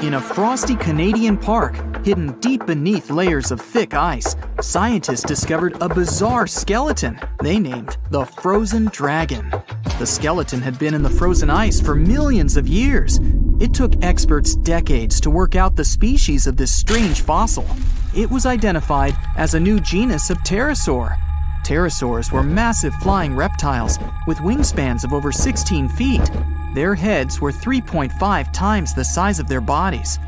In a frosty Canadian park, hidden deep beneath layers of thick ice, scientists discovered a bizarre skeleton they named the Frozen Dragon. The skeleton had been in the frozen ice for millions of years. It took experts decades to work out the species of this strange fossil. It was identified as a new genus of pterosaur. Pterosaurs were massive flying reptiles with wingspans of over 16 feet. Their heads were 3.5 times the size of their bodies.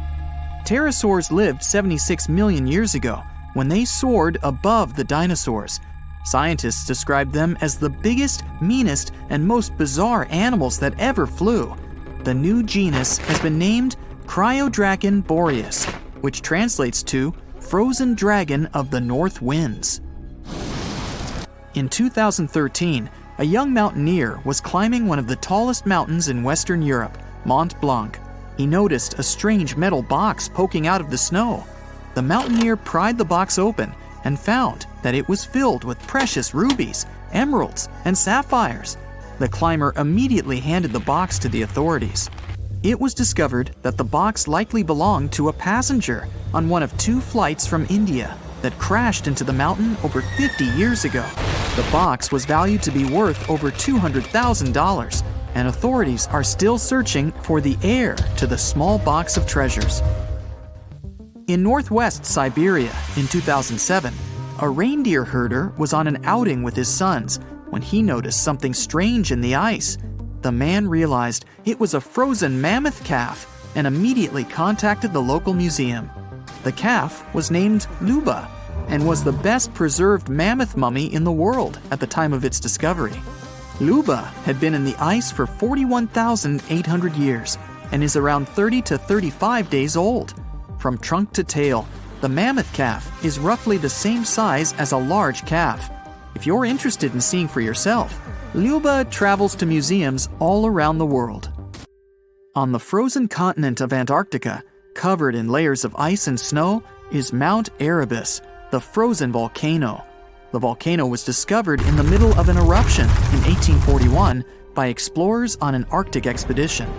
Pterosaurs lived 76 million years ago when they soared above the dinosaurs. Scientists described them as the biggest, meanest, and most bizarre animals that ever flew. The new genus has been named Cryodragon boreas, which translates to Frozen Dragon of the North Winds. In 2013, a young mountaineer was climbing one of the tallest mountains in Western Europe, Mont Blanc. He noticed a strange metal box poking out of the snow. The mountaineer pried the box open and found that it was filled with precious rubies, emeralds, and sapphires. The climber immediately handed the box to the authorities. It was discovered that the box likely belonged to a passenger on one of 2 flights from India that crashed into the mountain over 50 years ago. The box was valued to be worth over $200,000, and authorities are still searching for the heir to the small box of treasures. In northwest Siberia in 2007, a reindeer herder was on an outing with his sons when he noticed something strange in the ice. The man realized it was a frozen mammoth calf and immediately contacted the local museum. The calf was named Luba and was the best preserved mammoth mummy in the world at the time of its discovery. Luba had been in the ice for 41,800 years and is around 30 to 35 days old. From trunk to tail, the mammoth calf is roughly the same size as a large calf. If you're interested in seeing for yourself, Luba travels to museums all around the world. On the frozen continent of Antarctica, covered in layers of ice and snow, is Mount Erebus, the frozen volcano. The volcano was discovered in the middle of an eruption in 1841 by explorers on an Arctic expedition.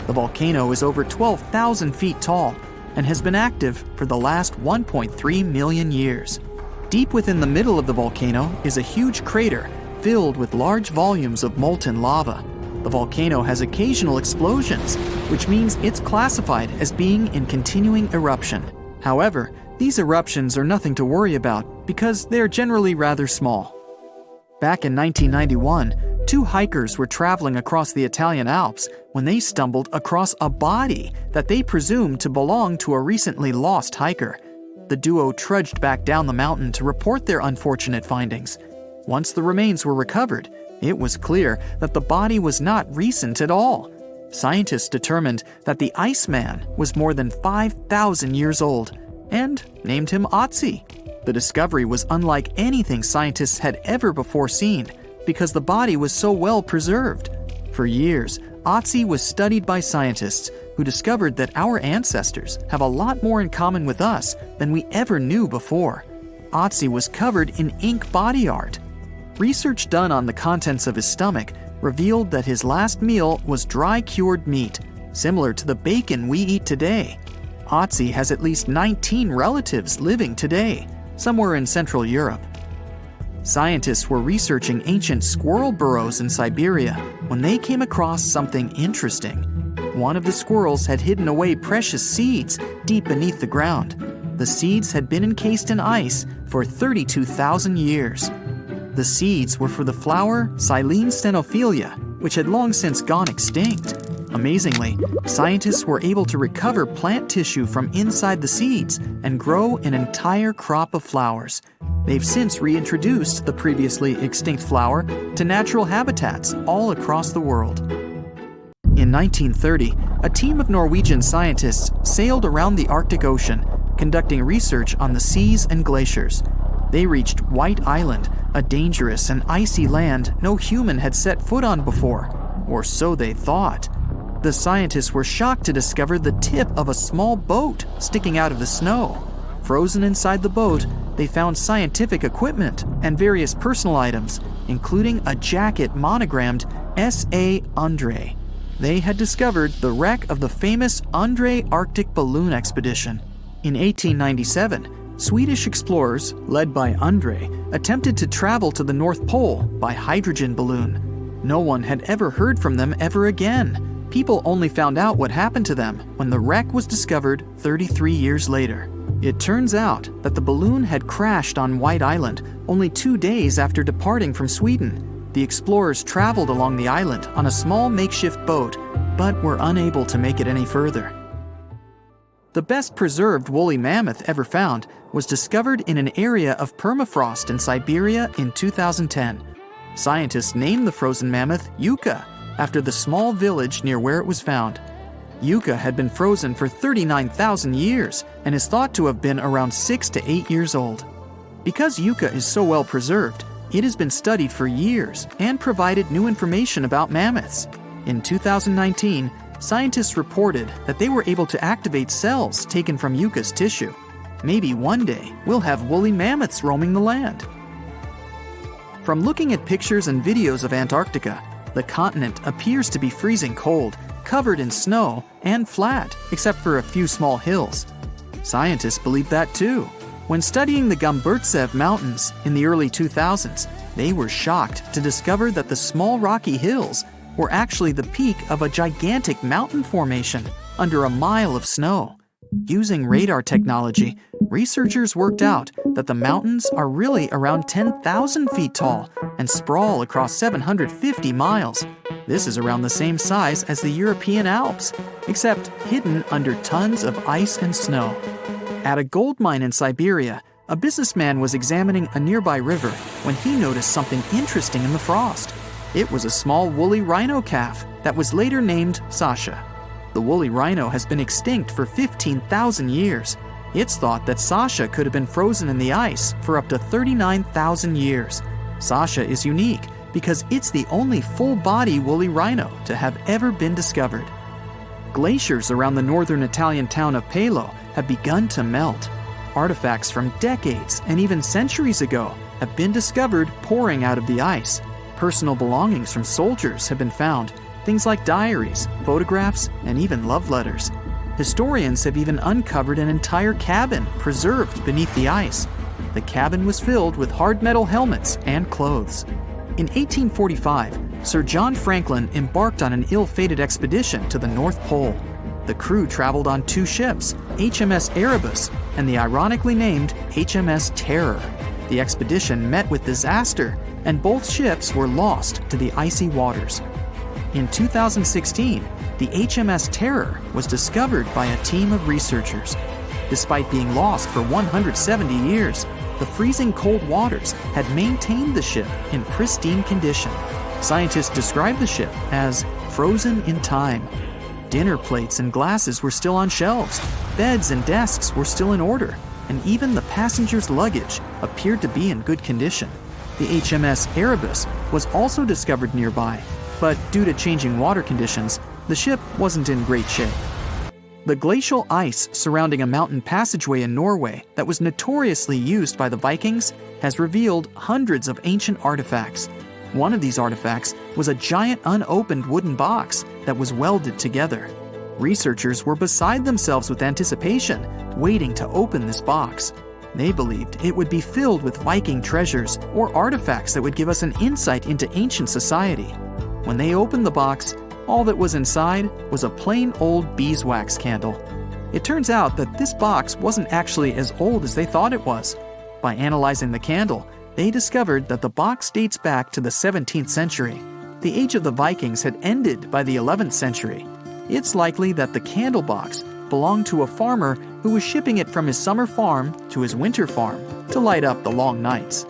The volcano is over 12,000 feet tall and has been active for the last 1.3 million years. Deep within the middle of the volcano is a huge crater filled with large volumes of molten lava. The volcano has occasional explosions, which means it's classified as being in continuing eruption. However, these eruptions are nothing to worry about because they're generally rather small. Back in 1991, 2 hikers were traveling across the Italian Alps when they stumbled across a body that they presumed to belong to a recently lost hiker. The duo trudged back down the mountain to report their unfortunate findings. Once the remains were recovered, it was clear that the body was not recent at all. Scientists determined that the Iceman was more than 5,000 years old and named him Otzi. The discovery was unlike anything scientists had ever before seen because the body was so well preserved. For years, Otzi was studied by scientists who discovered that our ancestors have a lot more in common with us than we ever knew before. Otzi was covered in ink body art. Research done on the contents of his stomach revealed that his last meal was dry cured meat, similar to the bacon we eat today. Otzi has at least 19 relatives living today, somewhere in Central Europe. Scientists were researching ancient squirrel burrows in Siberia when they came across something interesting. One of the squirrels had hidden away precious seeds deep beneath the ground. The seeds had been encased in ice for 32,000 years. The seeds were for the flower Silene stenophilia, which had long since gone extinct. Amazingly, scientists were able to recover plant tissue from inside the seeds and grow an entire crop of flowers. They've since reintroduced the previously extinct flower to natural habitats all across the world. In 1930, a team of Norwegian scientists sailed around the Arctic Ocean, conducting research on the seas and glaciers. They reached White Island, a dangerous and icy land no human had set foot on before, or so they thought. The scientists were shocked to discover the tip of a small boat sticking out of the snow. Frozen inside the boat, they found scientific equipment and various personal items, including a jacket monogrammed S.A. Andre. They had discovered the wreck of the famous André Arctic balloon expedition. In 1897, Swedish explorers, led by André, attempted to travel to the North Pole by hydrogen balloon. No one had ever heard from them ever again. People only found out what happened to them when the wreck was discovered 33 years later. It turns out that the balloon had crashed on White Island only 2 days after departing from Sweden. The explorers traveled along the island on a small makeshift boat, but were unable to make it any further. The best preserved woolly mammoth ever found was discovered in an area of permafrost in Siberia in 2010. Scientists named the frozen mammoth Yuka, after the small village near where it was found. Yuka had been frozen for 39,000 years and is thought to have been around 6 to 8 years old. Because Yuka is so well preserved, it has been studied for years and provided new information about mammoths. In 2019, scientists reported that they were able to activate cells taken from Yuka's tissue. Maybe one day we'll have woolly mammoths roaming the land. From looking at pictures and videos of Antarctica, the continent appears to be freezing cold, covered in snow, and flat, except for a few small hills. Scientists believe that too. When studying the Gomburtsev Mountains in the early 2000s, they were shocked to discover that the small rocky hills were actually the peak of a gigantic mountain formation under a mile of snow. Using radar technology, researchers worked out that the mountains are really around 10,000 feet tall and sprawl across 750 miles. This is around the same size as the European Alps, except hidden under tons of ice and snow. At a gold mine in Siberia, a businessman was examining a nearby river when he noticed something interesting in the frost. It was a small woolly rhino calf that was later named Sasha. The woolly rhino has been extinct for 15,000 years. It's thought that Sasha could have been frozen in the ice for up to 39,000 years. Sasha is unique because it's the only full-body woolly rhino to have ever been discovered. Glaciers around the northern Italian town of Pelo have begun to melt. Artifacts from decades and even centuries ago have been discovered pouring out of the ice. Personal belongings from soldiers have been found, things like diaries, photographs, and even love letters. Historians have even uncovered an entire cabin preserved beneath the ice. The cabin was filled with hard metal helmets and clothes. In 1845, Sir John Franklin embarked on an ill-fated expedition to the North Pole. The crew traveled on 2 ships, HMS Erebus and the ironically named HMS Terror. The expedition met with disaster, and both ships were lost to the icy waters. In 2016, the HMS Terror was discovered by a team of researchers. Despite being lost for 170 years, the freezing cold waters had maintained the ship in pristine condition. Scientists described the ship as frozen in time. Dinner plates and glasses were still on shelves, beds and desks were still in order, and even the passengers' luggage appeared to be in good condition. The HMS Erebus was also discovered nearby, but due to changing water conditions, the ship wasn't in great shape. The glacial ice surrounding a mountain passageway in Norway that was notoriously used by the Vikings has revealed hundreds of ancient artifacts. One of these artifacts was a giant unopened wooden box that was welded together. Researchers were beside themselves with anticipation, waiting to open this box. They believed it would be filled with Viking treasures or artifacts that would give us an insight into ancient society. When they opened the box, all that was inside was a plain old beeswax candle. It turns out that this box wasn't actually as old as they thought it was. By analyzing the candle, they discovered that the box dates back to the 17th century. The age of the Vikings had ended by the 11th century. It's likely that the candle box belonged to a farmer who was shipping it from his summer farm to his winter farm to light up the long nights.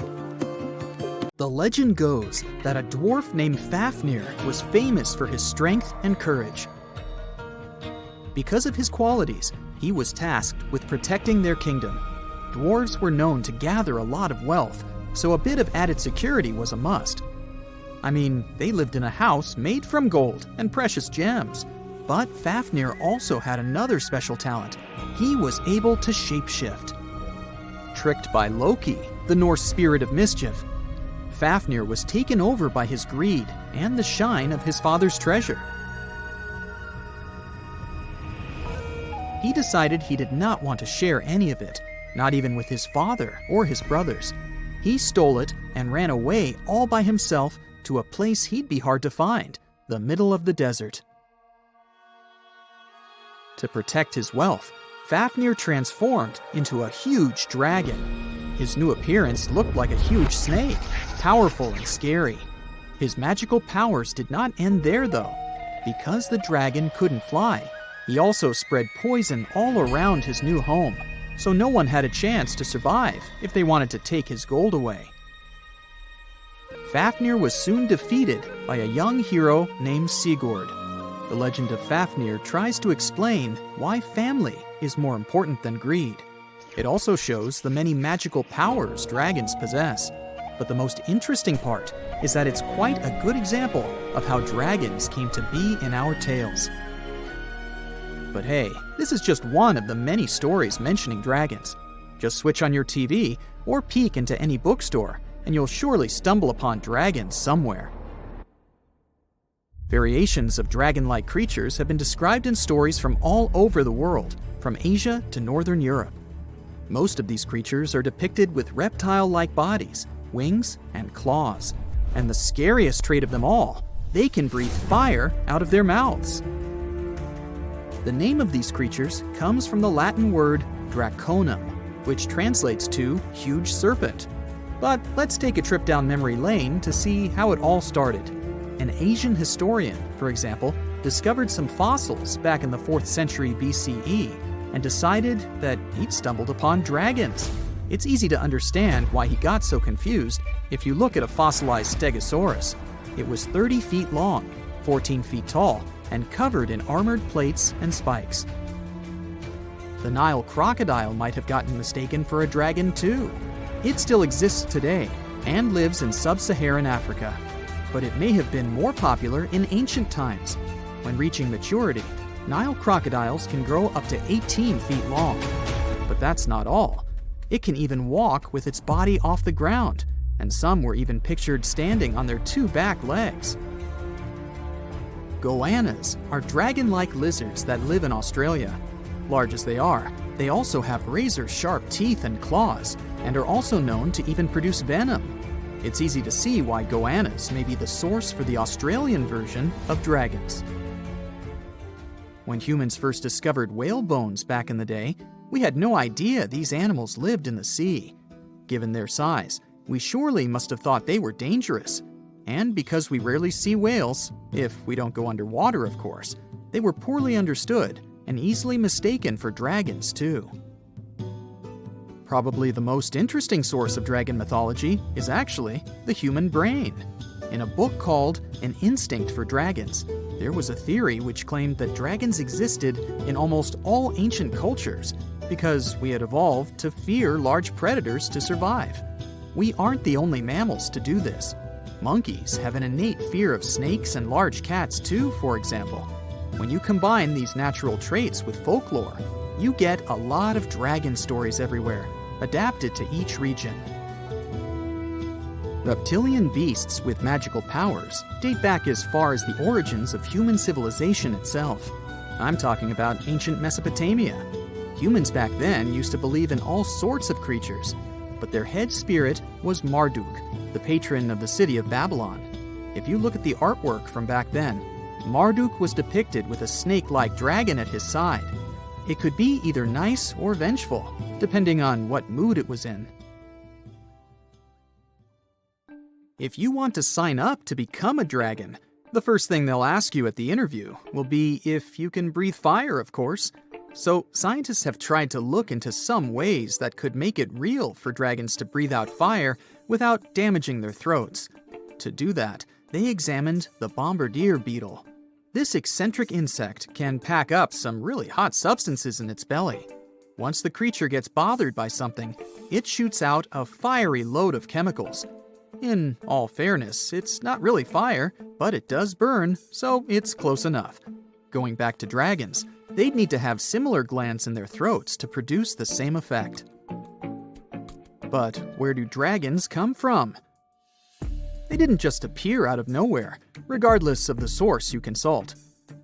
The legend goes that a dwarf named Fafnir was famous for his strength and courage. Because of his qualities, he was tasked with protecting their kingdom. Dwarves were known to gather a lot of wealth, so a bit of added security was a must. I mean, they lived in a house made from gold and precious gems. But Fafnir also had another special talent. He was able to shapeshift. Tricked by Loki, the Norse spirit of mischief, Fafnir was taken over by his greed and the shine of his father's treasure. he decided he did not want to share any of it, not even with his father or his brothers. He stole it and ran away all by himself to a place he'd be hard to find, the middle of the desert. To protect his wealth, Fafnir transformed into a huge dragon. His new appearance looked like a huge snake, powerful and scary. His magical powers did not end there, though. Because the dragon couldn't fly, he also spread poison all around his new home, so no one had a chance to survive if they wanted to take his gold away. Fafnir was soon defeated by a young hero named Sigurd. The legend of Fafnir tries to explain why family is more important than greed. It also shows the many magical powers dragons possess. But the most interesting part is that it's quite a good example of how dragons came to be in our tales. But hey, this is just one of the many stories mentioning dragons. Just switch on your TV or peek into any bookstore, and you'll surely stumble upon dragons somewhere. Variations of dragon-like creatures have been described in stories from all over the world, from Asia to Northern Europe. Most of these creatures are depicted with reptile-like bodies, wings, and claws. And the scariest trait of them all, they can breathe fire out of their mouths. The name of these creatures comes from the Latin word draconum, which translates to huge serpent. But let's take a trip down memory lane to see how it all started. An Asian historian, for example, discovered some fossils back in the 4th century BCE and decided that he'd stumbled upon dragons. It's easy to understand why he got so confused if you look at a fossilized stegosaurus. It was 30 feet long, 14 feet tall, and covered in armored plates and spikes. The Nile crocodile might have gotten mistaken for a dragon too. It still exists today and lives in sub-Saharan Africa. But it may have been more popular in ancient times. When reaching maturity, Nile crocodiles can grow up to 18 feet long. But that's not all. It can even walk with its body off the ground, and some were even pictured standing on their 2 back legs. Goannas are dragon-like lizards that live in Australia. Large as they are, they also have razor-sharp teeth and claws, and are also known to even produce venom. It's easy to see why goannas may be the source for the Australian version of dragons. When humans first discovered whale bones back in the day, we had no idea these animals lived in the sea. Given their size, we surely must have thought they were dangerous. And because we rarely see whales, if we don't go underwater of course, they were poorly understood and easily mistaken for dragons too. Probably the most interesting source of dragon mythology is actually the human brain. In a book called An Instinct for Dragons, there was a theory which claimed that dragons existed in almost all ancient cultures because we had evolved to fear large predators to survive. We aren't the only mammals to do this. Monkeys have an innate fear of snakes and large cats too, for example. When you combine these natural traits with folklore, you get a lot of dragon stories everywhere, adapted to each region. Reptilian beasts with magical powers date back as far as the origins of human civilization itself. I'm talking about ancient Mesopotamia. Humans back then used to believe in all sorts of creatures, but their head spirit was Marduk, the patron of the city of Babylon. If you look at the artwork from back then, Marduk was depicted with a snake-like dragon at his side. It could be either nice or vengeful, depending on what mood it was in. If you want to sign up to become a dragon, the first thing they'll ask you at the interview will be if you can breathe fire, of course. So scientists have tried to look into some ways that could make it real for dragons to breathe out fire without damaging their throats. To do that, they examined the bombardier beetle. This eccentric insect can pack up some really hot substances in its belly. Once the creature gets bothered by something, it shoots out a fiery load of chemicals. In all fairness, it's not really fire, but it does burn, so it's close enough. Going back to dragons, they'd need to have similar glands in their throats to produce the same effect. But where do dragons come from? They didn't just appear out of nowhere, regardless of the source you consult.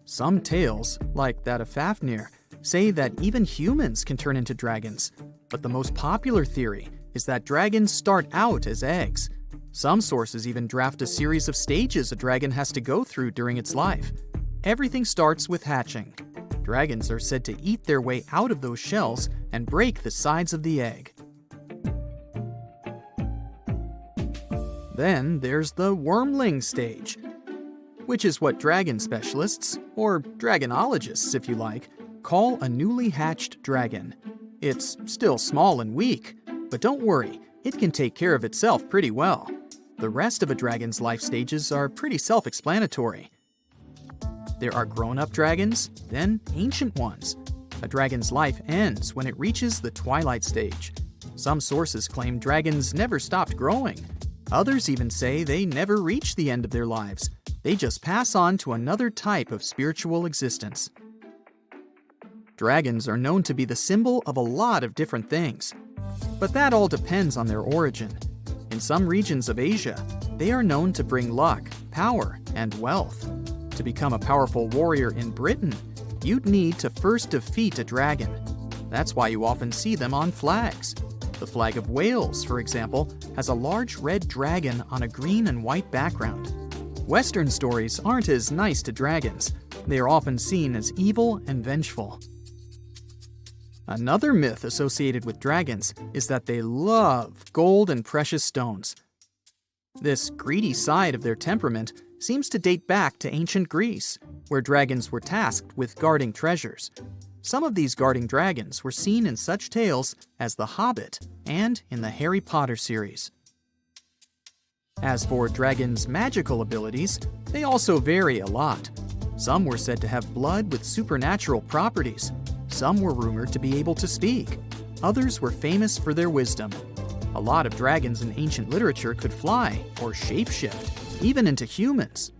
Some tales, like that of Fafnir, say that even humans can turn into dragons, but the most popular theory is that dragons start out as eggs. Some sources even draft a series of stages a dragon has to go through during its life. Everything starts with hatching. Dragons are said to eat their way out of those shells and break the sides of the egg. Then there's the wormling stage, which is what dragon specialists, or dragonologists if you like, call a newly hatched dragon. It's still small and weak, but don't worry, it can take care of itself pretty well. The rest of a dragon's life stages are pretty self-explanatory. There are grown-up dragons, then ancient ones. A dragon's life ends when it reaches the Twilight stage. Some sources claim dragons never stopped growing. Others even say they never reach the end of their lives. They just pass on to another type of spiritual existence. Dragons are known to be the symbol of a lot of different things, but that all depends on their origin. In some regions of Asia, they are known to bring luck, power, and wealth. To become a powerful warrior in Britain, you'd need to first defeat a dragon. That's why you often see them on flags. The flag of Wales, for example, has a large red dragon on a green and white background. Western stories aren't as nice to dragons. They are often seen as evil and vengeful. Another myth associated with dragons is that they love gold and precious stones. This greedy side of their temperament seems to date back to ancient Greece, where dragons were tasked with guarding treasures. Some of these guarding dragons were seen in such tales as The Hobbit and in the Harry Potter series. As for dragons' magical abilities, they also vary a lot. Some were said to have blood with supernatural properties. Some were rumored to be able to speak. Others were famous for their wisdom. A lot of dragons in ancient literature could fly or shapeshift, even into humans.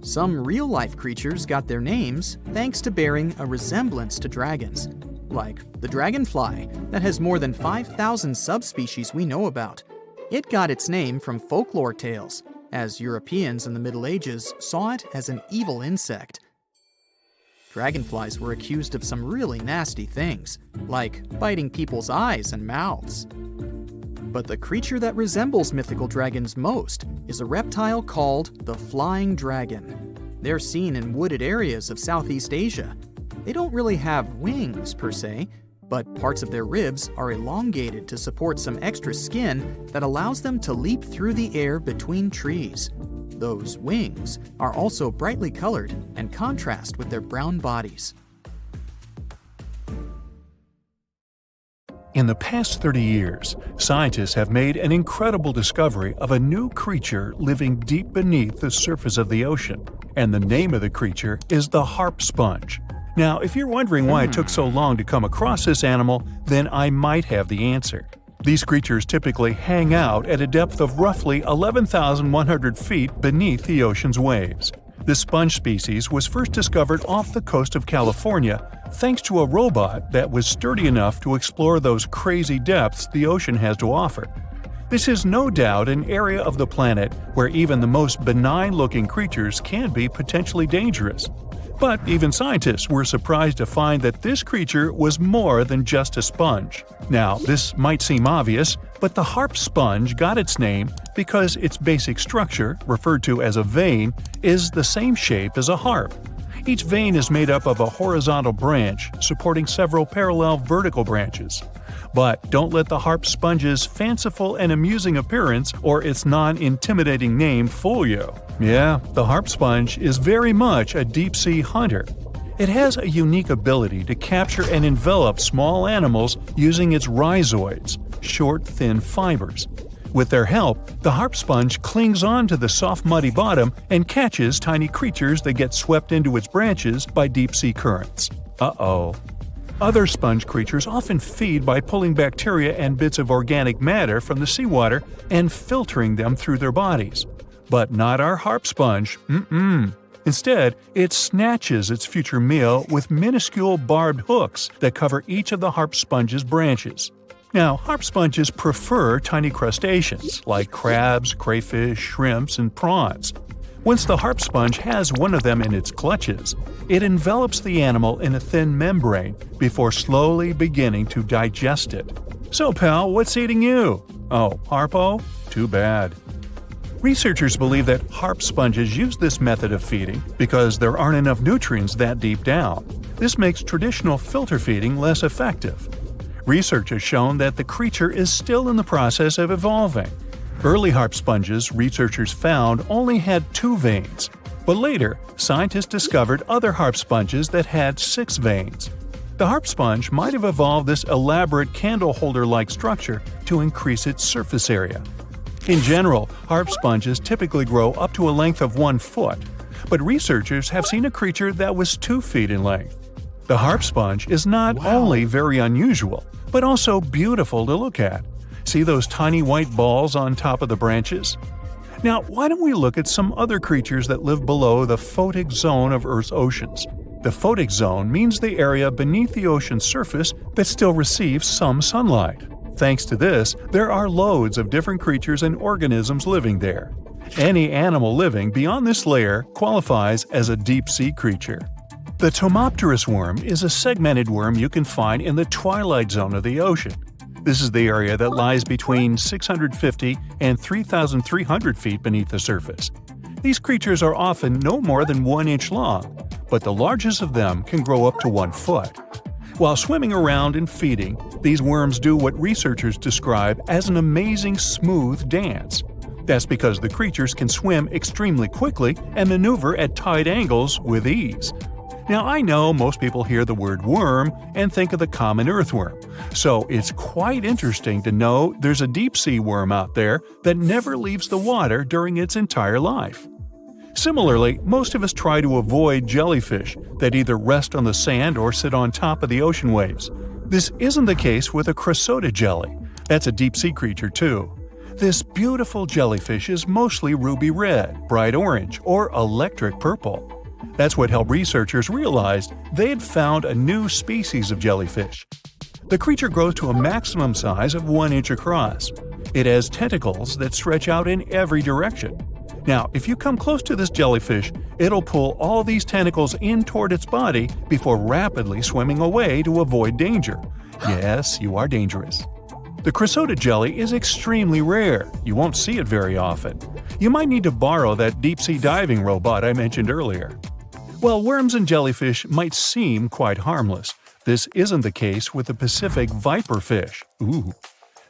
Some real-life creatures got their names thanks to bearing a resemblance to dragons, like the dragonfly that has more than 5,000 subspecies we know about. It got its name from folklore tales, as Europeans in the Middle Ages saw it as an evil insect. Dragonflies were accused of some really nasty things, like biting people's eyes and mouths. But the creature that resembles mythical dragons most is a reptile called the flying dragon. They're seen in wooded areas of Southeast Asia. They don't really have wings per se, but parts of their ribs are elongated to support some extra skin that allows them to leap through the air between trees. Those wings are also brightly colored and contrast with their brown bodies. In the past 30 years, scientists have made an incredible discovery of a new creature living deep beneath the surface of the ocean, and the name of the creature is the harp sponge. Now, if you're wondering why it took so long to come across this animal, then I might have the answer. These creatures typically hang out at a depth of roughly 11,100 feet beneath the ocean's waves. This sponge species was first discovered off the coast of California thanks to a robot that was sturdy enough to explore those crazy depths the ocean has to offer. This is no doubt an area of the planet where even the most benign-looking creatures can be potentially dangerous. But even scientists were surprised to find that this creature was more than just a sponge. Now, this might seem obvious, but the harp sponge got its name because its basic structure, referred to as a vein, is the same shape as a harp. Each vein is made up of a horizontal branch supporting several parallel vertical branches. But don't let the harp sponge's fanciful and amusing appearance or its non-intimidating name fool you. Yeah, the harp sponge is very much a deep-sea hunter. It has a unique ability to capture and envelop small animals using its rhizoids, short, thin fibers. With their help, the harp sponge clings on to the soft, muddy bottom and catches tiny creatures that get swept into its branches by deep-sea currents. Uh-oh. Other sponge creatures often feed by pulling bacteria and bits of organic matter from the seawater and filtering them through their bodies. But not our harp sponge. Instead, it snatches its future meal with minuscule barbed hooks that cover each of the harp sponge's branches. Now, harp sponges prefer tiny crustaceans like crabs, crayfish, shrimps, and prawns. Once the harp sponge has one of them in its clutches, it envelops the animal in a thin membrane before slowly beginning to digest it. So pal, what's eating you? Oh, Harpo? Too bad. Researchers believe that harp sponges use this method of feeding because there aren't enough nutrients that deep down. This makes traditional filter feeding less effective. Research has shown that the creature is still in the process of evolving. Early harp sponges researchers found only had 2 veins, but later scientists discovered other harp sponges that had 6 veins. The harp sponge might have evolved this elaborate candle holder-like structure to increase its surface area. In general, harp sponges typically grow up to a length of 1 foot, but researchers have seen a creature that was 2 feet in length. The harp sponge is not only very unusual, but also beautiful to look at. See those tiny white balls on top of the branches? Now, why don't we look at some other creatures that live below the photic zone of Earth's oceans? The photic zone means the area beneath the ocean's surface that still receives some sunlight. Thanks to this, there are loads of different creatures and organisms living there. Any animal living beyond this layer qualifies as a deep-sea creature. The Tomopterus worm is a segmented worm you can find in the twilight zone of the ocean. This is the area that lies between 650 and 3,300 feet beneath the surface. These creatures are often no more than 1 inch long, but the largest of them can grow up to 1 foot. While swimming around and feeding, these worms do what researchers describe as an amazing smooth dance. That's because the creatures can swim extremely quickly and maneuver at tight angles with ease. Now, I know most people hear the word worm and think of the common earthworm, so it's quite interesting to know there's a deep-sea worm out there that never leaves the water during its entire life. Similarly, most of us try to avoid jellyfish that either rest on the sand or sit on top of the ocean waves. This isn't the case with a Kronosaurus jelly. That's a deep-sea creature too. This beautiful jellyfish is mostly ruby red, bright orange, or electric purple. That's what helped researchers realize they had found a new species of jellyfish. The creature grows to a maximum size of 1 inch across. It has tentacles that stretch out in every direction. Now, if you come close to this jellyfish, it'll pull all these tentacles in toward its body before rapidly swimming away to avoid danger. Yes, you are dangerous. The Kronosaurus jelly is extremely rare. You won't see it very often. You might need to borrow that deep-sea diving robot I mentioned earlier. While worms and jellyfish might seem quite harmless, this isn't the case with the Pacific viperfish. Ooh.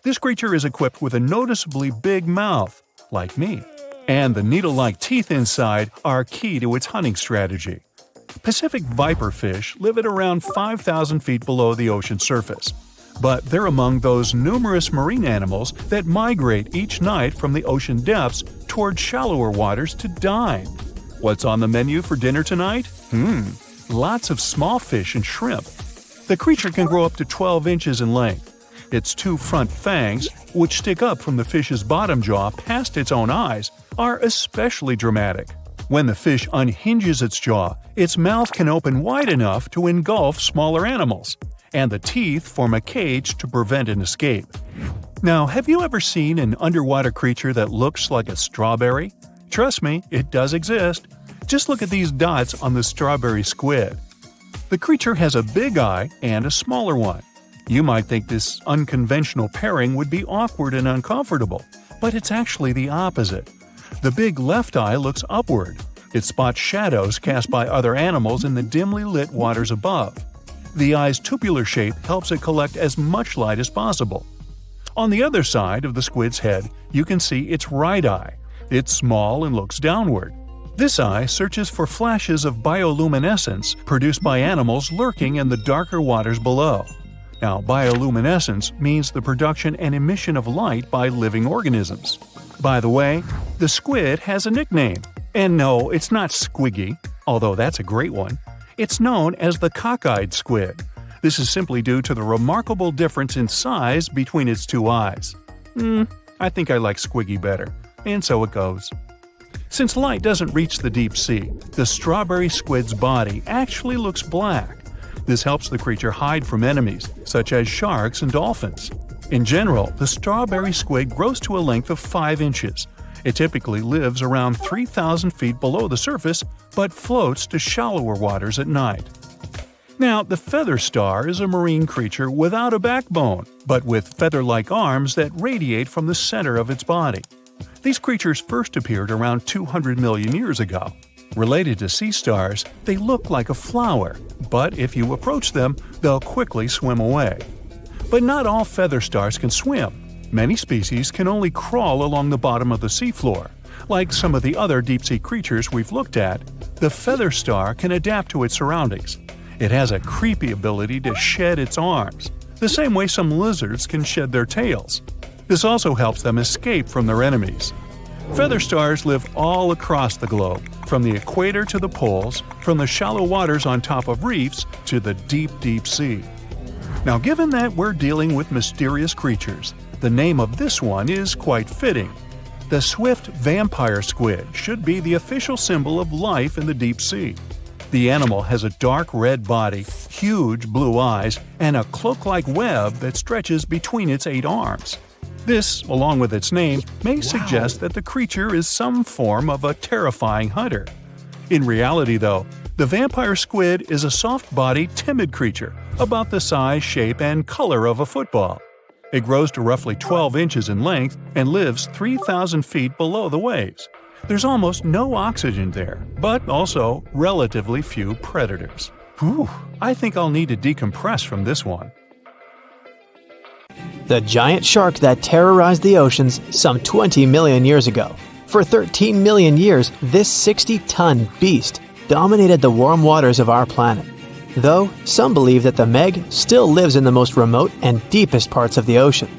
This creature is equipped with a noticeably big mouth, like me. And the needle-like teeth inside are key to its hunting strategy. Pacific viperfish live at around 5,000 feet below the ocean surface. But they're among those numerous marine animals that migrate each night from the ocean depths toward shallower waters to dine. What's on the menu for dinner tonight? Lots of small fish and shrimp. The creature can grow up to 12 inches in length. Its 2 front fangs, which stick up from the fish's bottom jaw past its own eyes, are especially dramatic. When the fish unhinges its jaw, its mouth can open wide enough to engulf smaller animals, and the teeth form a cage to prevent an escape. Now, have you ever seen an underwater creature that looks like a strawberry? Trust me, it does exist. Just look at these dots on the strawberry squid. The creature has a big eye and a smaller one. You might think this unconventional pairing would be awkward and uncomfortable, but it's actually the opposite. The big left eye looks upward. It spots shadows cast by other animals in the dimly lit waters above. The eye's tubular shape helps it collect as much light as possible. On the other side of the squid's head, you can see its right eye. It's small and looks downward. This eye searches for flashes of bioluminescence produced by animals lurking in the darker waters below. Now, bioluminescence means the production and emission of light by living organisms. By the way, the squid has a nickname. And no, it's not Squiggy, although that's a great one. It's known as the cockeyed squid. This is simply due to the remarkable difference in size between its 2 eyes. I think I like Squiggy better, and so it goes. Since light doesn't reach the deep sea, the strawberry squid's body actually looks black. This helps the creature hide from enemies, such as sharks and dolphins. In general, the strawberry squid grows to a length of 5 inches. It typically lives around 3,000 feet below the surface, but floats to shallower waters at night. Now, the feather star is a marine creature without a backbone, but with feather-like arms that radiate from the center of its body. These creatures first appeared around 200 million years ago. Related to sea stars, they look like a flower, but if you approach them, they'll quickly swim away. But not all feather stars can swim. Many species can only crawl along the bottom of the seafloor. Like some of the other deep-sea creatures we've looked at, the feather star can adapt to its surroundings. It has a creepy ability to shed its arms, the same way some lizards can shed their tails. This also helps them escape from their enemies. Feather stars live all across the globe, from the equator to the poles, from the shallow waters on top of reefs to the deep, deep sea. Now, given that we're dealing with mysterious creatures, the name of this one is quite fitting. The swift vampire squid should be the official symbol of life in the deep sea. The animal has a dark red body, huge blue eyes, and a cloak-like web that stretches between its 8 arms. This, along with its name, may suggest that the creature is some form of a terrifying hunter. In reality, though, the vampire squid is a soft-bodied, timid creature, about the size, shape, and color of a football. It grows to roughly 12 inches in length and lives 3,000 feet below the waves. There's almost no oxygen there, but also relatively few predators. Whew, I think I'll need to decompress from this one. The giant shark that terrorized the oceans some 20 million years ago. For 13 million years, this 60-ton beast dominated the warm waters of our planet. Though, some believe that the Meg still lives in the most remote and deepest parts of the ocean.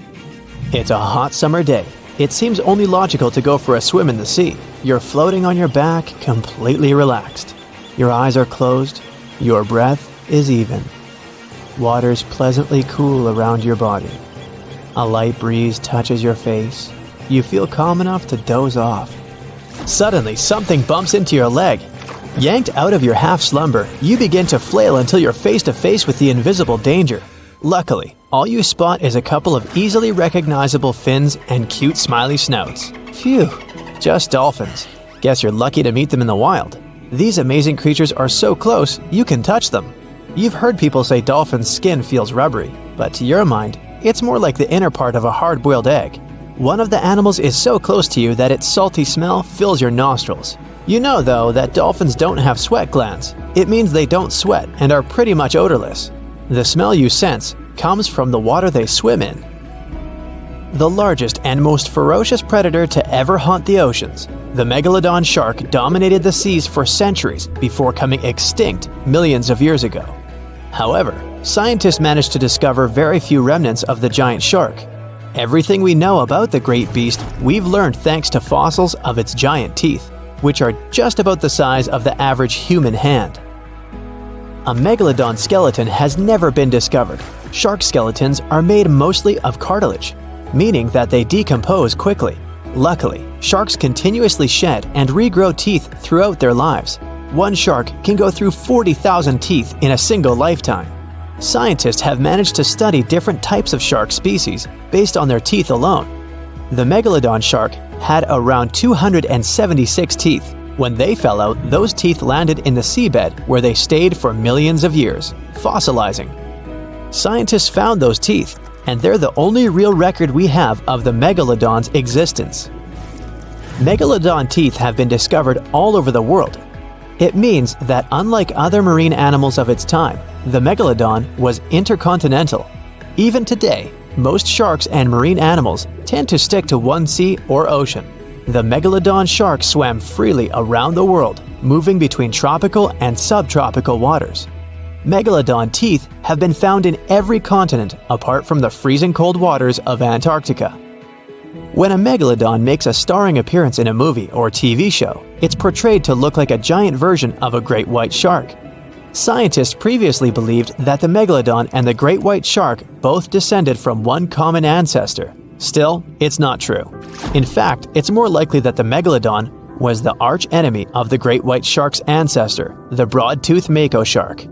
It's a hot summer day. It seems only logical to go for a swim in the sea. You're floating on your back, completely relaxed. Your eyes are closed. Your breath is even. Water's pleasantly cool around your body. A light breeze touches your face. You feel calm enough to doze off. Suddenly, something bumps into your leg. Yanked out of your half-slumber, you begin to flail until you're face-to-face with the invisible danger. Luckily, all you spot is a couple of easily recognizable fins and cute smiley snouts. Phew, just dolphins. Guess you're lucky to meet them in the wild. These amazing creatures are so close, you can touch them. You've heard people say dolphins' skin feels rubbery, but to your mind, it's more like the inner part of a hard-boiled egg. One of the animals is so close to you that its salty smell fills your nostrils. You know, though, that dolphins don't have sweat glands. It means they don't sweat and are pretty much odorless. The smell you sense comes from the water they swim in. The largest and most ferocious predator to ever haunt the oceans, the Megalodon shark dominated the seas for centuries before coming extinct millions of years ago. However, scientists managed to discover very few remnants of the giant shark. Everything we know about the great beast we've learned thanks to fossils of its giant teeth, which are just about the size of the average human hand. A megalodon skeleton has never been discovered. Shark skeletons are made mostly of cartilage, meaning that they decompose quickly. Luckily, sharks continuously shed and regrow teeth throughout their lives. One shark can go through 40,000 teeth in a single lifetime. Scientists have managed to study different types of shark species based on their teeth alone. The megalodon shark had around 276 teeth. When they fell out, those teeth landed in the seabed where they stayed for millions of years, fossilizing. Scientists found those teeth, and they're the only real record we have of the megalodon's existence. Megalodon teeth have been discovered all over the world. It means that unlike other marine animals of its time, the megalodon was intercontinental. Even today, most sharks and marine animals tend to stick to one sea or ocean. The megalodon shark swam freely around the world, moving between tropical and subtropical waters. Megalodon teeth have been found in every continent apart from the freezing cold waters of Antarctica. When a megalodon makes a starring appearance in a movie or TV show, it's portrayed to look like a giant version of a great white shark. Scientists previously believed that the megalodon and the great white shark both descended from one common ancestor. Still, it's not true. In fact, it's more likely that the megalodon was the arch-enemy of the great white shark's ancestor, the broad-toothed mako shark.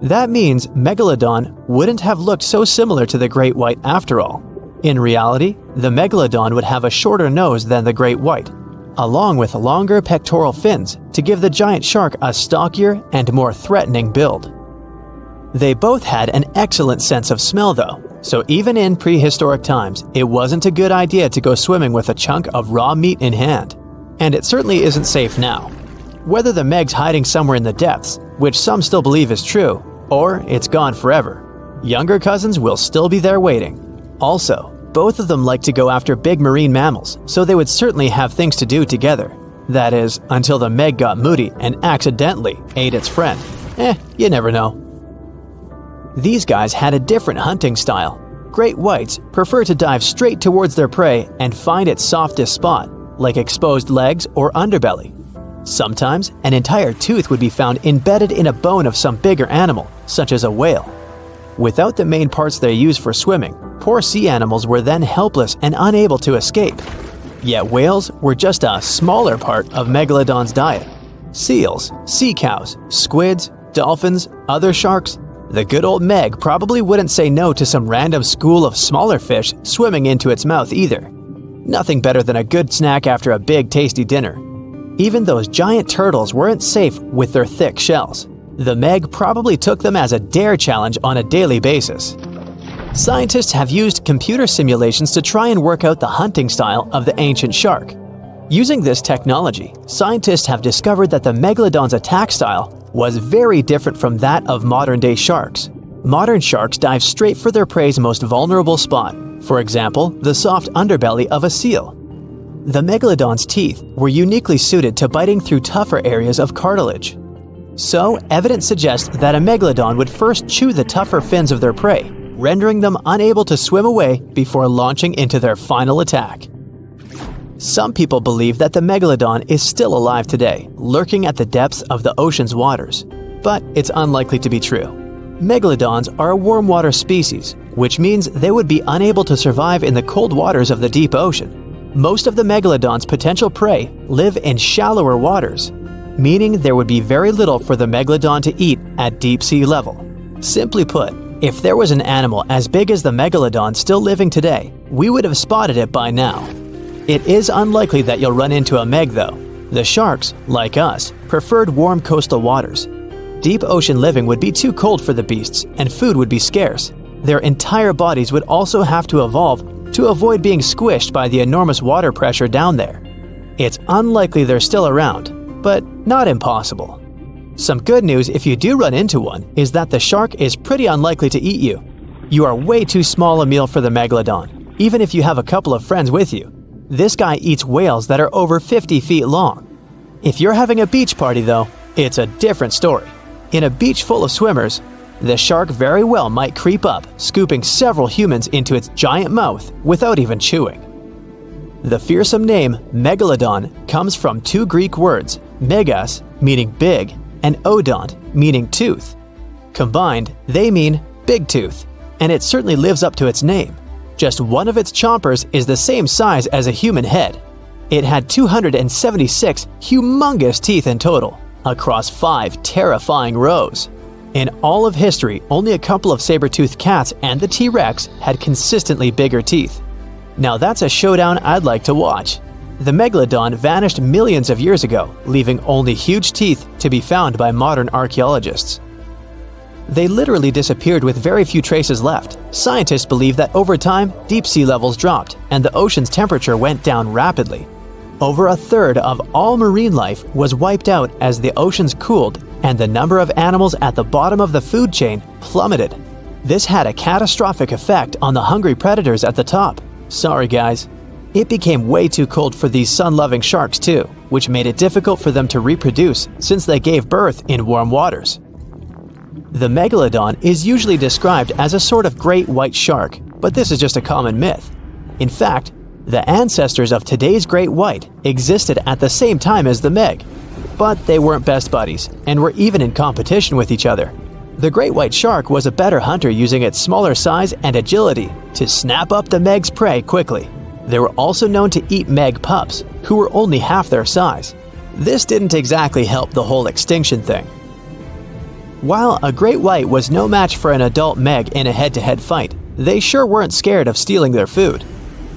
That means Megalodon wouldn't have looked so similar to the great white after all. In reality, the Megalodon would have a shorter nose than the great white, along with longer pectoral fins to give the giant shark a stockier and more threatening build. They both had an excellent sense of smell though, so even in prehistoric times, it wasn't a good idea to go swimming with a chunk of raw meat in hand. And it certainly isn't safe now. Whether the Meg's hiding somewhere in the depths, which some still believe is true, or it's gone forever, younger cousins will still be there waiting. Also, both of them like to go after big marine mammals, so they would certainly have things to do together. That is, until the Meg got moody and accidentally ate its friend. You never know. These guys had a different hunting style. Great whites prefer to dive straight towards their prey and find its softest spot, like exposed legs or underbelly. Sometimes, an entire tooth would be found embedded in a bone of some bigger animal, such as a whale. Without the main parts they use for swimming, poor sea animals were then helpless and unable to escape. Yet whales were just a smaller part of Megalodon's diet. Seals, sea cows, squids, dolphins, other sharks. The good old Meg probably wouldn't say no to some random school of smaller fish swimming into its mouth either. Nothing better than a good snack after a big tasty dinner. Even those giant turtles weren't safe with their thick shells. The Meg probably took them as a dare challenge on a daily basis. Scientists have used computer simulations to try and work out the hunting style of the ancient shark. Using this technology, scientists have discovered that the Megalodon's attack style was very different from that of modern-day sharks. Modern sharks dive straight for their prey's most vulnerable spot, for example, the soft underbelly of a seal. The Megalodon's teeth were uniquely suited to biting through tougher areas of cartilage. So, evidence suggests that a Megalodon would first chew the tougher fins of their prey, rendering them unable to swim away before launching into their final attack. Some people believe that the Megalodon is still alive today, lurking at the depths of the ocean's waters. But it's unlikely to be true. Megalodons are a warm water species, which means they would be unable to survive in the cold waters of the deep ocean. Most of the Megalodon's potential prey live in shallower waters, meaning there would be very little for the Megalodon to eat at deep sea level. Simply put, if there was an animal as big as the Megalodon still living today, we would have spotted it by now. It is unlikely that you'll run into a Meg though. The sharks, like us, preferred warm coastal waters. Deep ocean living would be too cold for the beasts, and food would be scarce. Their entire bodies would also have to evolve to avoid being squished by the enormous water pressure down there. It's unlikely they're still around, but not impossible. Some good news if you do run into one is that the shark is pretty unlikely to eat you. You are way too small a meal for the Megalodon, even if you have a couple of friends with you. This guy eats whales that are over 50 feet long. If you're having a beach party though, it's a different story. In a beach full of swimmers, the shark very well might creep up, scooping several humans into its giant mouth without even chewing. The fearsome name Megalodon comes from two Greek words, megas, meaning big, and odont, meaning tooth. Combined, they mean big tooth, and it certainly lives up to its name. Just one of its chompers is the same size as a human head. It had 276 humongous teeth in total, across 5 terrifying rows. In all of history, only a couple of saber-toothed cats and the T-Rex had consistently bigger teeth. Now that's a showdown I'd like to watch. The Megalodon vanished millions of years ago, leaving only huge teeth to be found by modern archaeologists. They literally disappeared with very few traces left. Scientists believe that over time, deep sea levels dropped and the ocean's temperature went down rapidly. Over a third of all marine life was wiped out as the oceans cooled and the number of animals at the bottom of the food chain plummeted. This had a catastrophic effect on the hungry predators at the top. Sorry guys. It became way too cold for these sun-loving sharks too, which made it difficult for them to reproduce since they gave birth in warm waters. The Megalodon is usually described as a sort of great white shark, but this is just a common myth. In fact, the ancestors of today's great white existed at the same time as the Meg, but they weren't best buddies and were even in competition with each other. The great white shark was a better hunter using its smaller size and agility to snap up the Meg's prey quickly. They were also known to eat Meg pups, who were only half their size. This didn't exactly help the whole extinction thing. While a great white was no match for an adult Meg in a head-to-head fight, they sure weren't scared of stealing their food.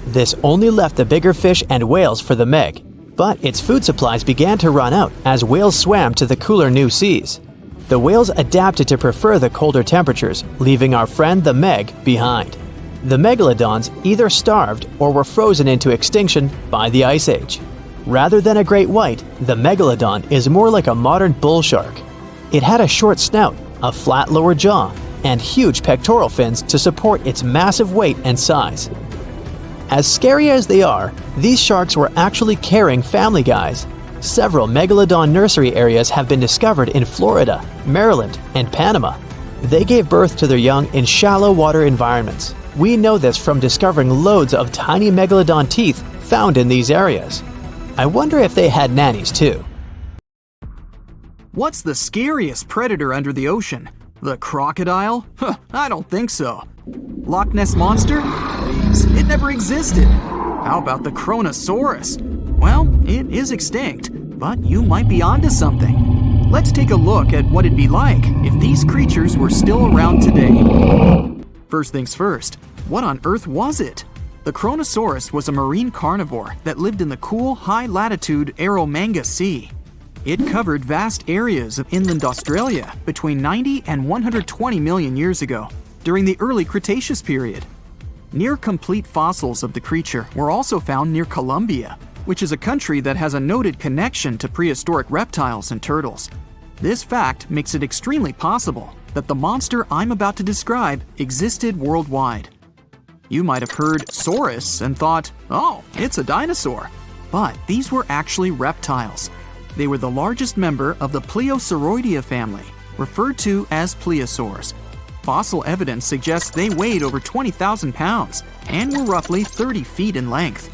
This only left the bigger fish and whales for the Meg. But its food supplies began to run out as whales swam to the cooler new seas. The whales adapted to prefer the colder temperatures, leaving our friend the Meg behind. The megalodons either starved or were frozen into extinction by the Ice Age. Rather than a great white, the megalodon is more like a modern bull shark. It had a short snout, a flat lower jaw, and huge pectoral fins to support its massive weight and size. As scary as they are, these sharks were actually caring family guys. Several megalodon nursery areas have been discovered in Florida, Maryland, and Panama. They gave birth to their young in shallow water environments. We know this from discovering loads of tiny megalodon teeth found in these areas. I wonder if they had nannies too. What's the scariest predator under the ocean? The crocodile? Huh, I don't think so. Loch Ness Monster? Please, it never existed. How about the Kronosaurus? Well, it is extinct, but you might be onto something. Let's take a look at what it'd be like if these creatures were still around today. First things first, what on earth was it? The Kronosaurus was a marine carnivore that lived in the cool, high-latitude Eromanga Sea. It covered vast areas of inland Australia between 90 and 120 million years ago, during the early Cretaceous period. Near-complete fossils of the creature were also found near Colombia, which is a country that has a noted connection to prehistoric reptiles and turtles. This fact makes it extremely possible that the monster I'm about to describe existed worldwide. You might have heard saurus and thought, oh, it's a dinosaur. But these were actually reptiles. They were the largest member of the Plesiosauridae family, referred to as plesiosaurs. Fossil evidence suggests they weighed over 20,000 pounds and were roughly 30 feet in length.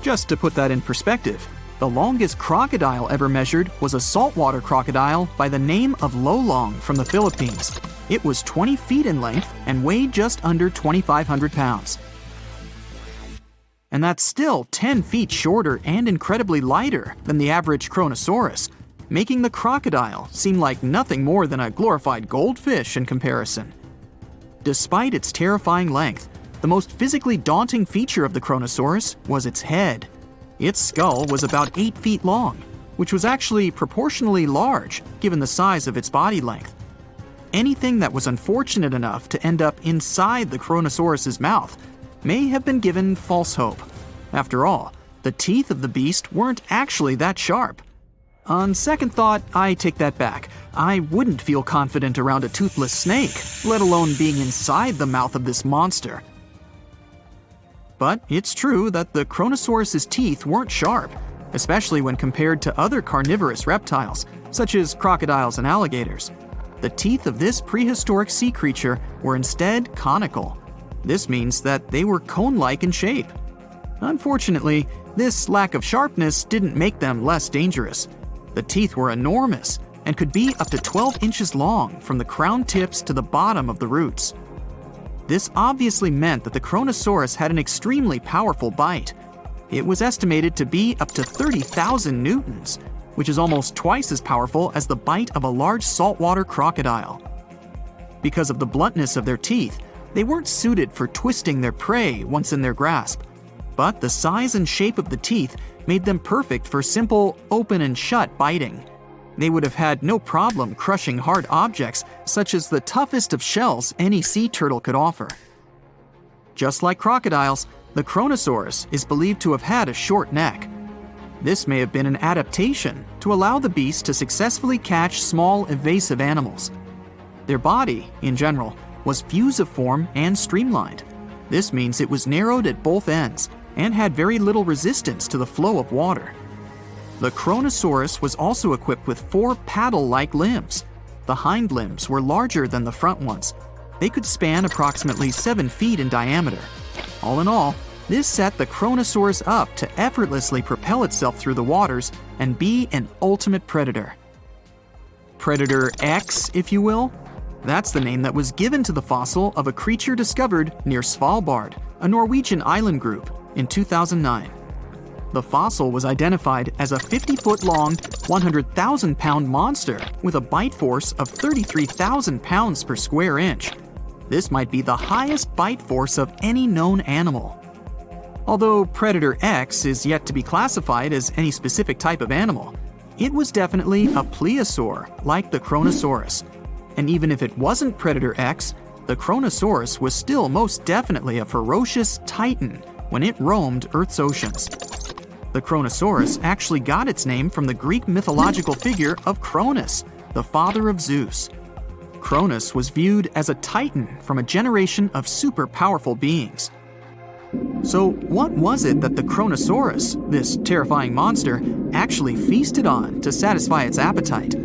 Just to put that in perspective, the longest crocodile ever measured was a saltwater crocodile by the name of Lolong from the Philippines. It was 20 feet in length and weighed just under 2,500 pounds. And that's still 10 feet shorter and incredibly lighter than the average Kronosaurus, making the crocodile seem like nothing more than a glorified goldfish in comparison. Despite its terrifying length, the most physically daunting feature of the Kronosaurus was its head. Its skull was about 8 feet long, which was actually proportionally large given the size of its body length. Anything that was unfortunate enough to end up inside the Kronosaurus's mouth may have been given false hope. After all, the teeth of the beast weren't actually that sharp. On second thought, I take that back. I wouldn't feel confident around a toothless snake, let alone being inside the mouth of this monster. But it's true that the Kronosaurus's teeth weren't sharp, especially when compared to other carnivorous reptiles, such as crocodiles and alligators. The teeth of this prehistoric sea creature were instead conical. This means that they were cone-like in shape. Unfortunately, this lack of sharpness didn't make them less dangerous. The teeth were enormous and could be up to 12 inches long from the crown tips to the bottom of the roots. This obviously meant that the Kronosaurus had an extremely powerful bite. It was estimated to be up to 30,000 newtons, which is almost twice as powerful as the bite of a large saltwater crocodile. Because of the bluntness of their teeth, they weren't suited for twisting their prey once in their grasp, but the size and shape of the teeth made them perfect for simple open and shut biting. They would have had no problem crushing hard objects such as the toughest of shells any sea turtle could offer. Just like crocodiles, the Kronosaurus is believed to have had a short neck. This may have been an adaptation to allow the beast to successfully catch small evasive animals. Their body, in general, was fusiform and streamlined. This means it was narrowed at both ends and had very little resistance to the flow of water. The Kronosaurus was also equipped with 4 paddle-like limbs. The hind limbs were larger than the front ones. They could span approximately 7 feet in diameter. All in all, this set the Kronosaurus up to effortlessly propel itself through the waters and be an ultimate predator. Predator X, if you will? That's the name that was given to the fossil of a creature discovered near Svalbard, a Norwegian island group, in 2009. The fossil was identified as a 50-foot-long, 100,000-pound monster with a bite force of 33,000 pounds per square inch. This might be the highest bite force of any known animal. Although Predator X is yet to be classified as any specific type of animal, it was definitely a plesiosaur, like the Kronosaurus. And even if it wasn't Predator X, the Kronosaurus was still most definitely a ferocious titan when it roamed Earth's oceans. The Kronosaurus actually got its name from the Greek mythological figure of Kronos, the father of Zeus. Kronos was viewed as a titan from a generation of super powerful beings. So what was it that the Kronosaurus, this terrifying monster, actually feasted on to satisfy its appetite?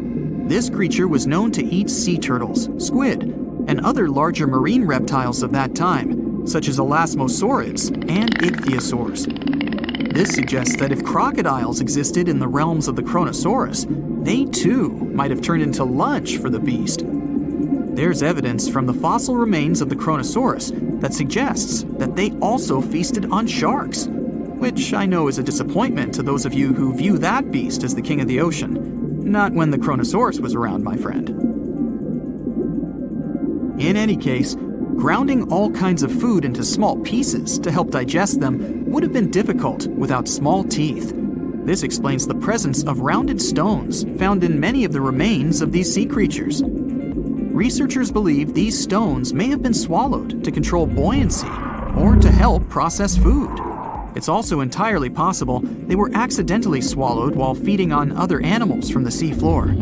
This creature was known to eat sea turtles, squid, and other larger marine reptiles of that time, such as elasmosaurids and ichthyosaurs. This suggests that if crocodiles existed in the realms of the Kronosaurus, they too might have turned into lunch for the beast. There's evidence from the fossil remains of the Kronosaurus that suggests that they also feasted on sharks, which I know is a disappointment to those of you who view that beast as the king of the ocean. Not when the Kronosaurus was around, my friend. In any case, grounding all kinds of food into small pieces to help digest them would have been difficult without small teeth. This explains the presence of rounded stones found in many of the remains of these sea creatures. Researchers believe these stones may have been swallowed to control buoyancy or to help process food. It's also entirely possible they were accidentally swallowed while feeding on other animals from the seafloor.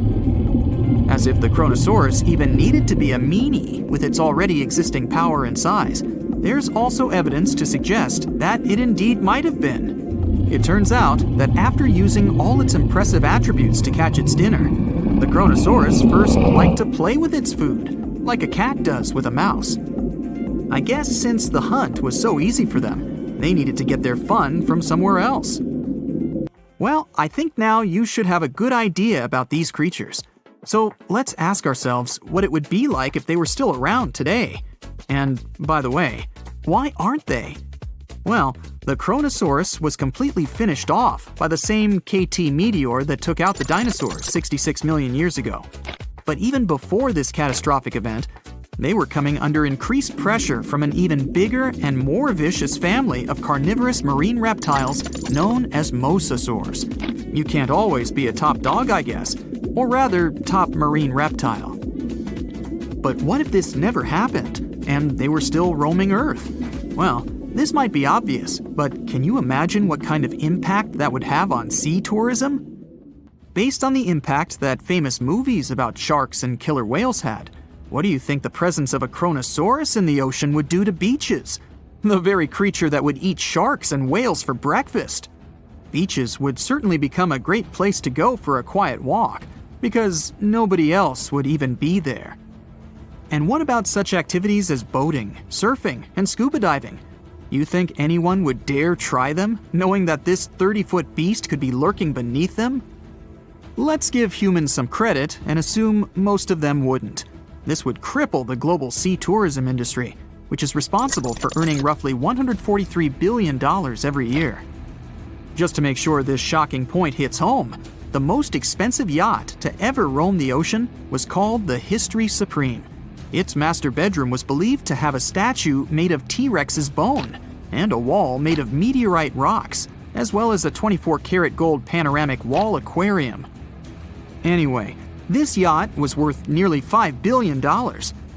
As if the Kronosaurus even needed to be a meanie with its already existing power and size, there's also evidence to suggest that it indeed might have been. It turns out that after using all its impressive attributes to catch its dinner, the Kronosaurus first liked to play with its food, like a cat does with a mouse. I guess since the hunt was so easy for them, they needed to get their fun from somewhere else. Well, I think now you should have a good idea about these creatures. So let's ask ourselves what it would be like if they were still around today. And by the way, why aren't they? Well, the Kronosaurus was completely finished off by the same KT meteor that took out the dinosaurs 66 million years ago. But even before this catastrophic event, they were coming under increased pressure from an even bigger and more vicious family of carnivorous marine reptiles known as mosasaurs. You can't always be a top dog, I guess, or rather, top marine reptile. But what if this never happened, and they were still roaming Earth? Well, this might be obvious, but can you imagine what kind of impact that would have on sea tourism? Based on the impact that famous movies about sharks and killer whales had, what do you think the presence of a Kronosaurus in the ocean would do to beaches? The very creature that would eat sharks and whales for breakfast. Beaches would certainly become a great place to go for a quiet walk, because nobody else would even be there. And what about such activities as boating, surfing, and scuba diving? You think anyone would dare try them, knowing that this 30-foot beast could be lurking beneath them? Let's give humans some credit and assume most of them wouldn't. This would cripple the global sea tourism industry, which is responsible for earning roughly $143 billion every year. Just to make sure this shocking point hits home, the most expensive yacht to ever roam the ocean was called the History Supreme. Its master bedroom was believed to have a statue made of T-Rex's bone and a wall made of meteorite rocks, as well as a 24-karat gold panoramic wall aquarium. Anyway, this yacht was worth nearly $5 billion,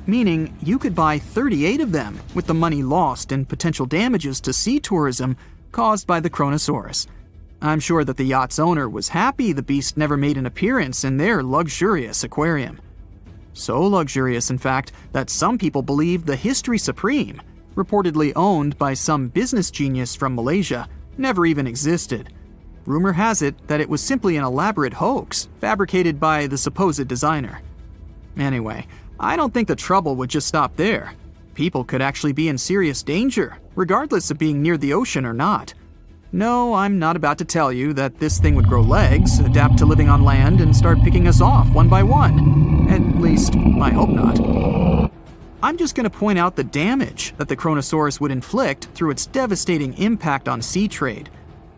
meaning you could buy 38 of them with the money lost in potential damages to sea tourism caused by the Kronosaurus. I'm sure that the yacht's owner was happy the beast never made an appearance in their luxurious aquarium. So luxurious, in fact, that some people believe the History Supreme, reportedly owned by some business genius from Malaysia, never even existed. Rumor has it that it was simply an elaborate hoax fabricated by the supposed designer. Anyway, I don't think the trouble would just stop there. People could actually be in serious danger, regardless of being near the ocean or not. No, I'm not about to tell you that this thing would grow legs, adapt to living on land, and start picking us off one by one. At least, I hope not. I'm just going to point out the damage that the Kronosaurus would inflict through its devastating impact on sea trade.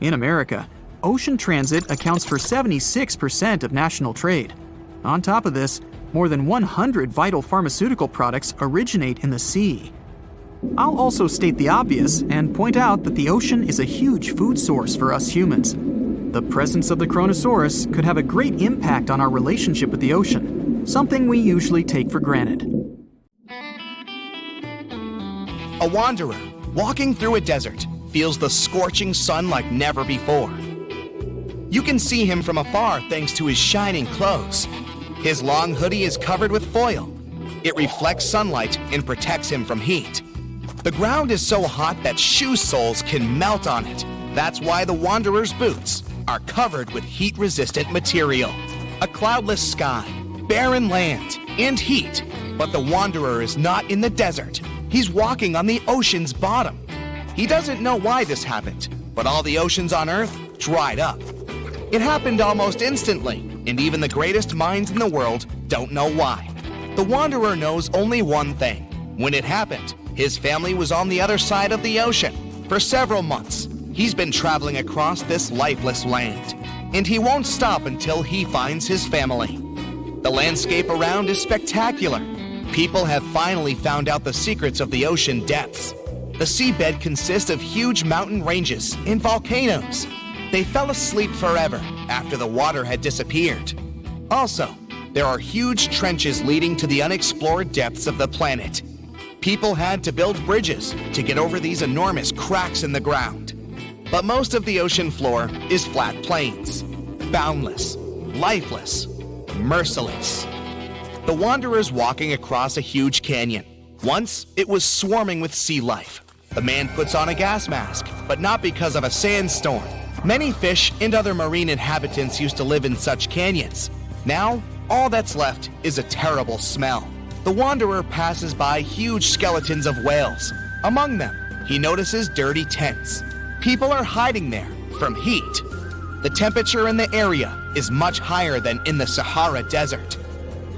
In America, ocean transit accounts for 76% of national trade. On top of this, more than 100 vital pharmaceutical products originate in the sea. I'll also state the obvious and point out that the ocean is a huge food source for us humans. The presence of the Kronosaurus could have a great impact on our relationship with the ocean, something we usually take for granted. A wanderer walking through a desert feels the scorching sun like never before. You can see him from afar thanks to his shining clothes. His long hoodie is covered with foil. It reflects sunlight and protects him from heat. The ground is so hot that shoe soles can melt on it. That's why the wanderer's boots are covered with heat-resistant material. A cloudless sky, barren land, and heat. But the wanderer is not in the desert. He's walking on the ocean's bottom. He doesn't know why this happened, but all the oceans on Earth dried up. It happened almost instantly, and even the greatest minds in the world don't know why. The wanderer knows only one thing. When it happened, his family was on the other side of the ocean. For several months, he's been traveling across this lifeless land, and he won't stop until he finds his family. The landscape around is spectacular. People have finally found out the secrets of the ocean depths. The seabed consists of huge mountain ranges and volcanoes. They fell asleep forever after the water had disappeared. Also, there are huge trenches leading to the unexplored depths of the planet. People had to build bridges to get over these enormous cracks in the ground. But most of the ocean floor is flat plains, boundless, lifeless, merciless. The wanderer's walking across a huge canyon. Once, it was swarming with sea life. The man puts on a gas mask, but not because of a sandstorm. Many fish and other marine inhabitants used to live in such canyons. Now, all that's left is a terrible smell. The wanderer passes by huge skeletons of whales. Among them, he notices dirty tents. People are hiding there from heat. The temperature in the area is much higher than in the Sahara Desert.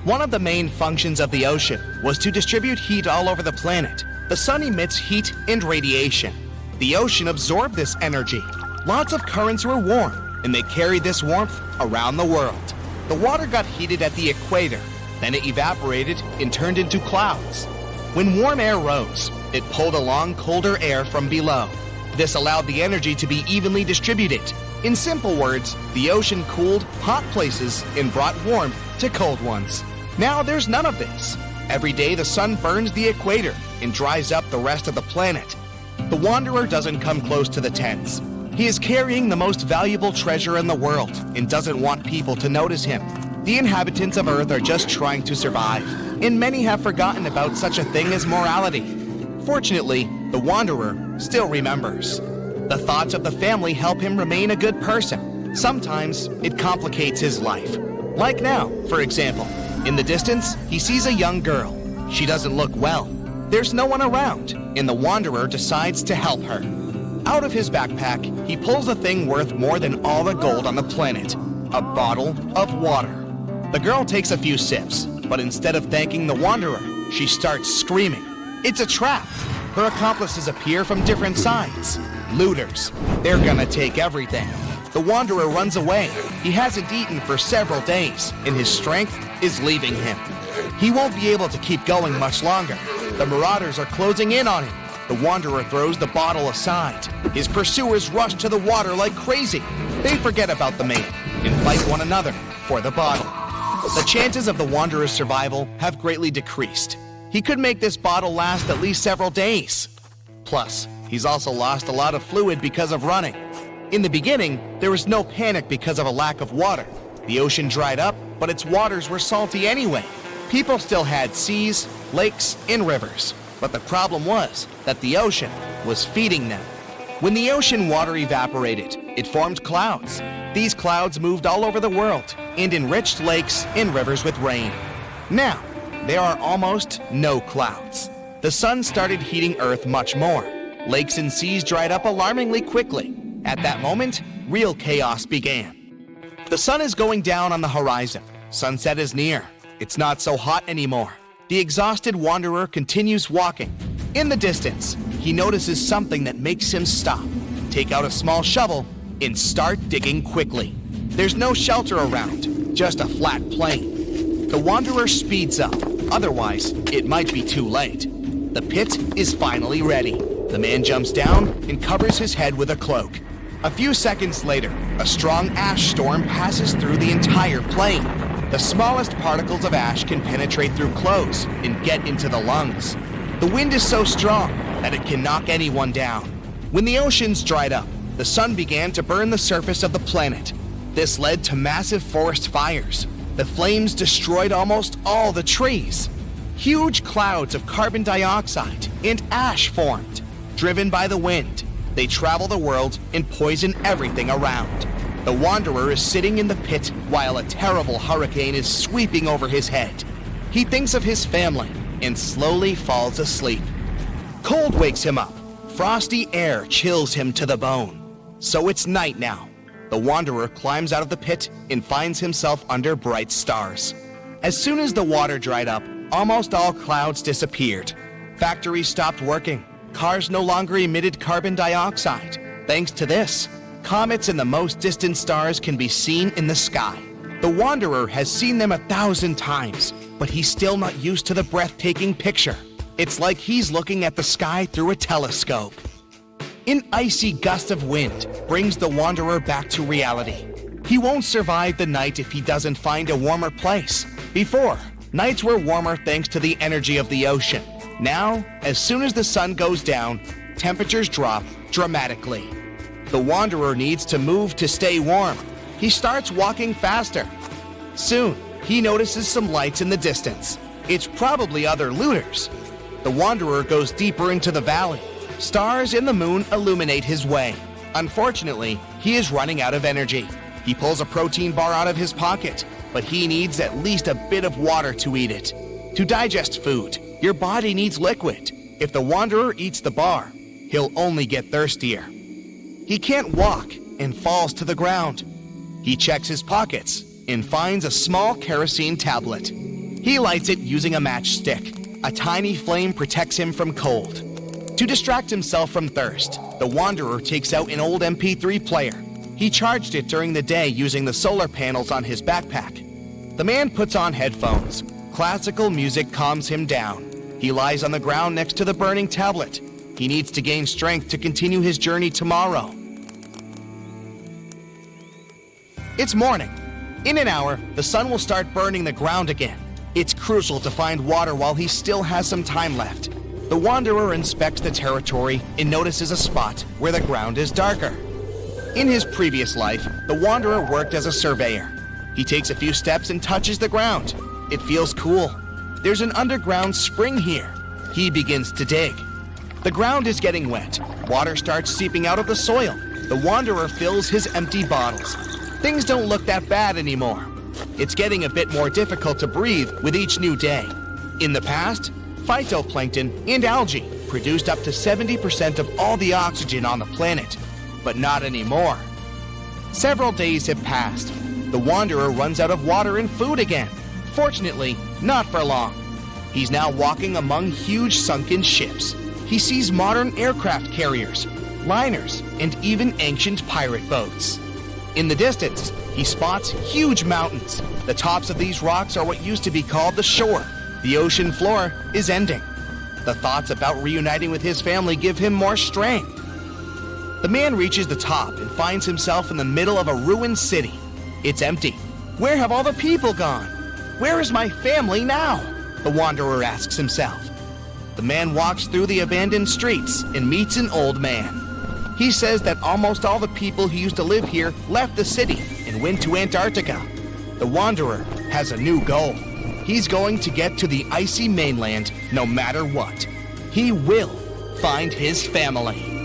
One of the main functions of the ocean was to distribute heat all over the planet. The sun emits heat and radiation. The ocean absorbed this energy. Lots of currents were warm, and they carried this warmth around the world. The water got heated at the equator, then it evaporated and turned into clouds. When warm air rose, it pulled along colder air from below. This allowed the energy to be evenly distributed. In simple words, the ocean cooled hot places and brought warmth to cold ones. Now there's none of this. Every day the sun burns the equator and dries up the rest of the planet. The wanderer doesn't come close to the tents. He is carrying the most valuable treasure in the world and doesn't want people to notice him. The inhabitants of Earth are just trying to survive, and many have forgotten about such a thing as morality. Fortunately, the wanderer still remembers. The thoughts of the family help him remain a good person. Sometimes it complicates his life. Like now, for example. In the distance, he sees a young girl. She doesn't look well. There's no one around, and the wanderer decides to help her. Out of his backpack, he pulls a thing worth more than all the gold on the planet, a bottle of water. The girl takes a few sips, but instead of thanking the wanderer, she starts screaming. It's a trap. Her accomplices appear from different sides. Looters. They're gonna take everything. The wanderer runs away. He hasn't eaten for several days, and his strength is leaving him. He won't be able to keep going much longer. The marauders are closing in on him. The wanderer throws the bottle aside. His pursuers rush to the water like crazy. They forget about the man and fight one another for the bottle. The chances of the wanderer's survival have greatly decreased. He could make this bottle last at least several days. Plus, he's also lost a lot of fluid because of running. In the beginning, there was no panic because of a lack of water. The ocean dried up, but its waters were salty anyway. People still had seas, lakes, and rivers. But the problem was that the ocean was feeding them. When the ocean water evaporated, it formed clouds. These clouds moved all over the world and enriched lakes and rivers with rain. Now, there are almost no clouds. The sun started heating Earth much more. Lakes and seas dried up alarmingly quickly. At that moment, real chaos began. The sun is going down on the horizon. Sunset is near. It's not so hot anymore. The exhausted wanderer continues walking. In the distance, he notices something that makes him stop, take out a small shovel, and start digging quickly. There's no shelter around, just a flat plain. The wanderer speeds up, otherwise it might be too late. The pit is finally ready. The man jumps down and covers his head with a cloak. A few seconds later, a strong ash storm passes through the entire plain. The smallest particles of ash can penetrate through clothes and get into the lungs. The wind is so strong that it can knock anyone down. When the oceans dried up, the sun began to burn the surface of the planet. This led to massive forest fires. The flames destroyed almost all the trees. Huge clouds of carbon dioxide and ash formed. Driven by the wind, they travel the world and poison everything around. The wanderer is sitting in the pit while a terrible hurricane is sweeping over his head. He thinks of his family and slowly falls asleep. Cold wakes him up. Frosty air chills him to the bone. So it's night now. The wanderer climbs out of the pit and finds himself under bright stars. As soon as the water dried up, almost all clouds disappeared. Factories stopped working. Cars no longer emitted carbon dioxide. Thanks to this, comets and the most distant stars can be seen in the sky. The wanderer has seen them 1,000 times, but he's still not used to the breathtaking picture. It's like he's looking at the sky through a telescope. An icy gust of wind brings the wanderer back to reality. He won't survive the night if he doesn't find a warmer place. Before, nights were warmer thanks to the energy of the ocean. Now, as soon as the sun goes down, temperatures drop dramatically. The wanderer needs to move to stay warm. He starts walking faster. Soon, he notices some lights in the distance. It's probably other looters. The wanderer goes deeper into the valley. Stars and the moon illuminate his way. Unfortunately, he is running out of energy. He pulls a protein bar out of his pocket, but he needs at least a bit of water to eat it. To digest food, your body needs liquid. If the wanderer eats the bar, he'll only get thirstier. He can't walk and falls to the ground. He checks his pockets and finds a small kerosene tablet. He lights it using a matchstick. A tiny flame protects him from cold. To distract himself from thirst, the wanderer takes out an old MP3 player. He charged it during the day using the solar panels on his backpack. The man puts on headphones. Classical music calms him down. He lies on the ground next to the burning tablet. He needs to gain strength to continue his journey tomorrow. It's morning. In an hour, the sun will start burning the ground again. It's crucial to find water while he still has some time left. The wanderer inspects the territory and notices a spot where the ground is darker. In his previous life, the wanderer worked as a surveyor. He takes a few steps and touches the ground. It feels cool. There's an underground spring here. He begins to dig. The ground is getting wet. Water starts seeping out of the soil. The wanderer fills his empty bottles. Things don't look that bad anymore. It's getting a bit more difficult to breathe with each new day. In the past, phytoplankton and algae produced up to 70% of all the oxygen on the planet, but not anymore. Several days have passed. The wanderer runs out of water and food again. Fortunately, not for long. He's now walking among huge sunken ships. He sees modern aircraft carriers, liners, and even ancient pirate boats. In the distance, he spots huge mountains. The tops of these rocks are what used to be called the shore. The ocean floor is ending. The thoughts about reuniting with his family give him more strength. The man reaches the top and finds himself in the middle of a ruined city. It's empty. Where have all the people gone? Where is my family now? The wanderer asks himself. The man walks through the abandoned streets and meets an old man. He says that almost all the people who used to live here left the city and went to Antarctica. The wanderer has a new goal. He's going to get to the icy mainland no matter what. He will find his family.